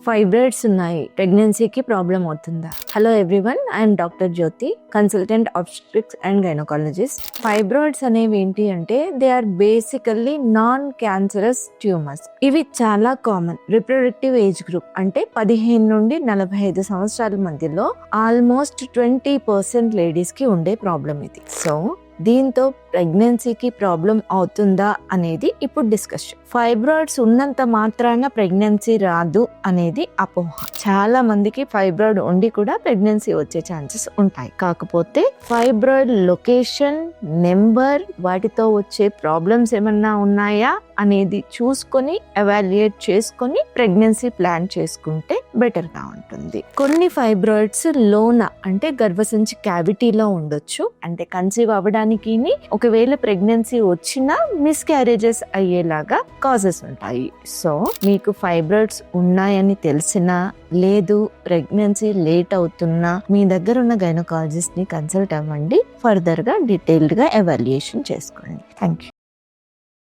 Fibroids ఉన్నాయి, ప్రెగ్నెన్సీకి problem అవుతుందా? Hello everyone, I'm doctor Jyothi, consultant obstetrics and gynaecologist. Fibroids అనేవి ఏంటి అంటే they are basically non cancerous tumours. ఇవి చాలా కామన్. రిప్రొడక్టివ్ ఏజ్ గ్రూప్ అంటే 15 నుండి 45 సంవత్సరాల మధ్యలో ఆల్మోస్ట్ 20% లేడీస్ కి ఉండే ప్రాబ్లం ఇది. సో దీంతో ప్రెగ్నెన్సీకి ప్రాబ్లం అవుతుందా అనేది ఇప్పుడు డిస్కషన్. ఫైబ్రాయిడ్స్ ఉన్నంత మాత్రాన ప్రెగ్నెన్సీ రాదు అనేది అపోహ. చాలా మందికి ఫైబ్రాయిడ్ ఉండి కూడా ప్రెగ్నెన్సీ వచ్చే ఛాన్సెస్ ఉంటాయి. కాకపోతే ఫైబ్రాయిడ్ లొకేషన్, నెంబర్, వాటితో వచ్చే ప్రాబ్లమ్స్ ఏమన్నా ఉన్నాయా అనేది చూసుకొని ఎవాల్యుయేట్ చేసుకొని ప్రెగ్నెన్సీ ప్లాన్ చేసుకుంటే బెటర్ గా ఉంటుంది. కొన్ని ఫైబ్రాయిడ్స్ లోన అంటే గర్భసంచి క్యావిటీలో ఉండొచ్చు. అంటే కన్సీవ్ అవ్వడానికి ఒకవేళ ప్రెగ్నెన్సీ వచ్చినా మిస్క్యారేజెస్ అయ్యేలాగా కాజెస్ ఉంటాయి. సో మీకు ఫైబ్రాయిడ్స్ ఉన్నాయని తెలిసినా లేదు ప్రెగ్నెన్సీ లేట్ అవుతున్నా మీ దగ్గర ఉన్న గైనకాలజిస్ట్ ని కన్సల్ట్ అవ్వండి. ఫర్దర్ గా డీటెయిల్డ్ గా ఎవాల్యుయేషన్ చేసుకోండి. Thank you.